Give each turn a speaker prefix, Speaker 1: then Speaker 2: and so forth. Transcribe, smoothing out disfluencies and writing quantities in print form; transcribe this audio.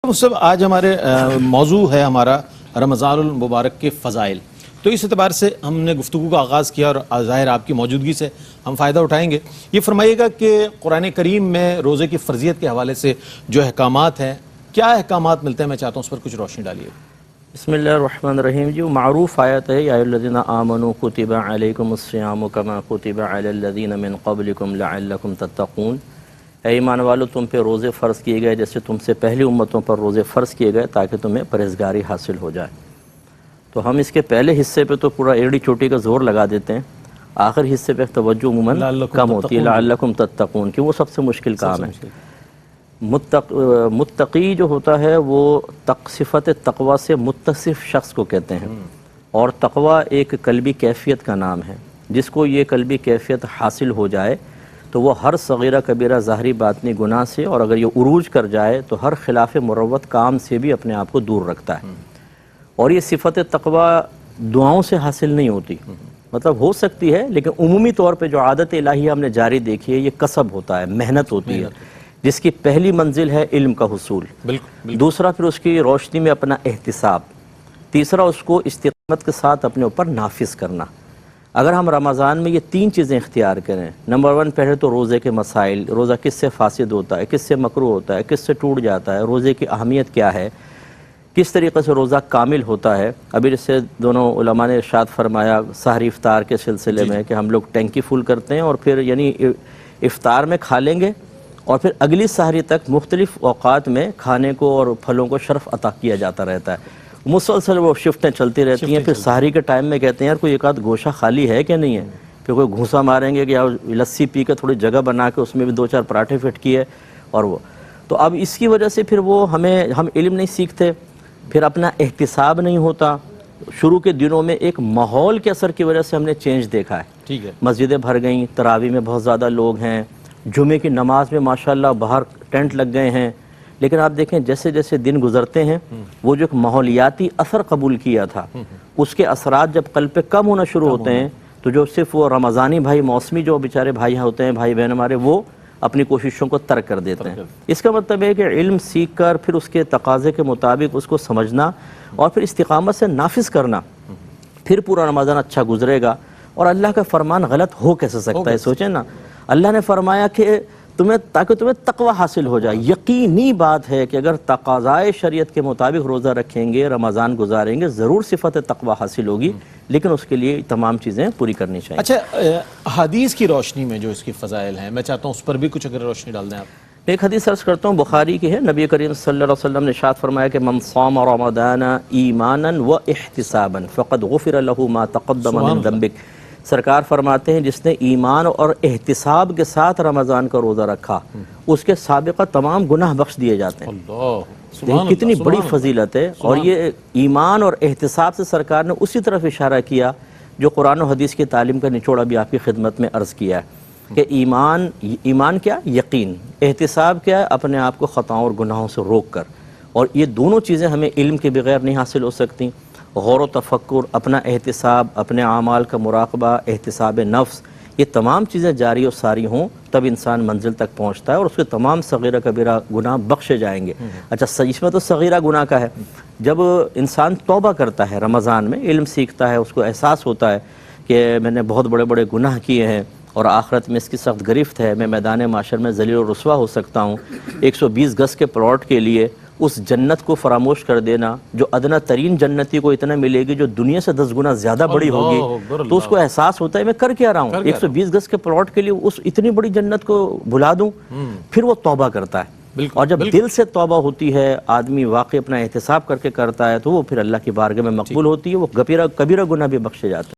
Speaker 1: صاحب آج ہمارے موضوع ہے ہمارا رمضان المبارک کے فضائل. تو اس اعتبار سے ہم نے گفتگو کا آغاز کیا اور ظاہر آپ کی موجودگی سے ہم فائدہ اٹھائیں گے. یہ فرمائیے گا کہ قرآن کریم میں روزے کی فرضیت کے حوالے سے جو احکامات ہیں کیا احکامات ملتے ہیں؟ میں چاہتا ہوں اس پر کچھ روشنی ڈالیے.
Speaker 2: بسم اللہ الرحمن الرحیم. جو معروف آیت ہے یا ایھا الذین آمنوا کتب علیکم الصیام کما کتب علی الذین من قبلکم لعلکم تتقون. اے ایمان والو تم پہ روزے فرض کیے گئے جیسے تم سے پہلی امتوں پر روزے فرض کیے گئے تاکہ تمہیں پرہیزگاری حاصل ہو جائے. تو ہم اس کے پہلے حصے پہ تو پورا ایڑی چوٹی کا زور لگا دیتے ہیں, آخر حصے پہ توجہ عموماً کم ہوتی ہے. لعلکم تتقون کہ وہ سب سے مشکل کام ہے. متقی جو ہوتا ہے وہ صفت تقوی سے متصف شخص کو کہتے ہیں, اور تقوی ایک قلبی کیفیت کا نام ہے. جس کو یہ قلبی کیفیت حاصل ہو جائے تو وہ ہر صغیرہ کبیرہ ظاہری باطنی گناہ سے, اور اگر یہ عروج کر جائے تو ہر خلاف مروت کام سے بھی اپنے آپ کو دور رکھتا ہے. اور یہ صفت تقوی دعاؤں سے حاصل نہیں ہوتی, مطلب ہو سکتی ہے لیکن عمومی طور پہ جو عادت الہیہ ہم نے جاری دیکھی ہے یہ کسب ہوتا ہے, محنت ہوتی ہے, جس کی پہلی منزل ہے علم کا حصول, دوسرا پھر اس کی روشنی میں اپنا احتساب, تیسرا اس کو استقامت کے ساتھ اپنے اوپر نافذ کرنا. اگر ہم رمضان میں یہ تین چیزیں اختیار کریں, نمبر 1 پہلے تو روزے کے مسائل, روزہ کس سے فاسد ہوتا ہے, کس سے مکروہ ہوتا ہے, کس سے ٹوٹ جاتا ہے, روزے کی اہمیت کیا ہے, کس طریقے سے روزہ کامل ہوتا ہے. ابھی جیسے دونوں علماء نے ارشاد فرمایا سحری افطار کے سلسلے میں کہ ہم لوگ ٹینکی فل کرتے ہیں اور پھر یعنی افطار میں کھا لیں گے اور پھر اگلی سحری تک مختلف اوقات میں کھانے کو اور پھلوں کو شرف عطا کیا جاتا رہتا ہے. مسلسل وہ شفٹیں چلتی رہتی ہیں. پھر سحری کے ٹائم میں کہتے ہیں یار کوئی ایک آدھ گوشہ خالی ہے کہ نہیں ہے, پھر کوئی گھوسا ماریں گے کہ یار لسی پی کے تھوڑی جگہ بنا کے اس میں بھی 2-4 پراٹھے فٹ کیے. اور وہ تو اب اس کی وجہ سے پھر وہ ہم علم نہیں سیکھتے, پھر اپنا احتساب نہیں ہوتا. شروع کے دنوں میں ایک ماحول کے اثر کی وجہ سے ہم نے چینج دیکھا ہے. ٹھیک ہے, مسجدیں بھر گئیں, تراویح میں بہت زیادہ لوگ ہیں, جمعے کی نماز میں ماشاءاللہ باہر ٹینٹ لگ گئے ہیں. لیکن آپ دیکھیں جیسے جیسے دن گزرتے ہیں وہ جو ایک ماحولیاتی اثر قبول کیا تھا اس کے اثرات جب قلب پہ کم ہونا شروع ہوتے ہیں تو جو صرف وہ رمضانی بھائی موسمی جو بیچارے بھائی ہوتے ہیں, بھائی بہن ہمارے, وہ اپنی کوششوں کو ترک کر دیتے ہیں. اس کا مطلب ہے کہ علم سیکھ کر پھر اس کے تقاضے کے مطابق اس کو سمجھنا اور پھر استقامت سے نافذ کرنا, پھر پورا رمضان اچھا گزرے گا. اور اللہ کا فرمان غلط ہو کیسے سکتا ہے؟ سوچیں نا, اللہ نے فرمایا کہ تاکہ تمہیں تقوی حاصل ہو جائے. یقینی بات ہے کہ اگر تقاضائے شریعت کے مطابق روزہ رکھیں گے, رمضان گزاریں گے, ضرور صفت تقوی حاصل ہوگی, لیکن اس کے لیے تمام چیزیں پوری کرنی چاہیے.
Speaker 1: اچھا, حدیث کی روشنی میں جو اس کی فضائل ہیں میں چاہتا ہوں اس پر بھی کچھ اگر روشنی ڈال دیں آپ.
Speaker 2: ایک حدیث عرض کرتا ہوں, بخاری کی ہے. نبی کریم صلی اللہ علیہ وسلم نے ارشاد فرمایا کہ من صام رمضان ایمانا و احتسابا فقد غفر له ما تقدم من ذنبک. سرکار فرماتے ہیں جس نے ایمان اور احتساب کے ساتھ رمضان کا روزہ رکھا اس کے سابقہ تمام گناہ بخش دیے جاتے ہیں. کتنی بڑی فضیلت ہے. اور یہ ایمان اور احتساب سے سرکار نے اسی طرف اشارہ کیا جو قرآن و حدیث کی تعلیم کا نچوڑ بھی آپ کی خدمت میں عرض کیا ہے کہ ایمان کیا, یقین. احتساب کیا ہے, اپنے آپ کو خطاؤں اور گناہوں سے روک کر. اور یہ دونوں چیزیں ہمیں علم کے بغیر نہیں حاصل ہو سکتی. غور و تفکر, اپنا احتساب, اپنے اعمال کا مراقبہ, احتساب نفس, یہ تمام چیزیں جاری و ساری ہوں تب انسان منزل تک پہنچتا ہے اور اس کے تمام صغیرہ کبیرہ گناہ بخشے جائیں گے. اچھا, اس میں تو صغیرہ گناہ کا ہے. جب انسان توبہ کرتا ہے رمضان میں, علم سیکھتا ہے, اس کو احساس ہوتا ہے کہ میں نے بہت بڑے بڑے گناہ کیے ہیں اور آخرت میں اس کی سخت گرفت ہے, میں میدان معاشر میں ذلیل و رسوا ہو سکتا ہوں. 120 گز کے پلاٹ کے لیے اس جنت کو فراموش کر دینا جو ادنا ترین جنتی کو اتنا ملے گی جو دنیا سے 10 گنا زیادہ بڑی ہوگی, تو اس کو احساس ہوتا ہے میں کر کیا رہا ہوں. 120 گز کے پلاٹ کے لیے اس اتنی بڑی جنت کو بھلا دوں. پھر وہ توبہ کرتا ہے, اور جب دل سے توبہ ہوتی ہے, آدمی واقعی اپنا احتساب کر کے کرتا ہے, تو وہ پھر اللہ کی بارگاہ میں مقبول ہوتی ہے, وہ کبیرہ گناہ بھی بخشے جاتے ہیں.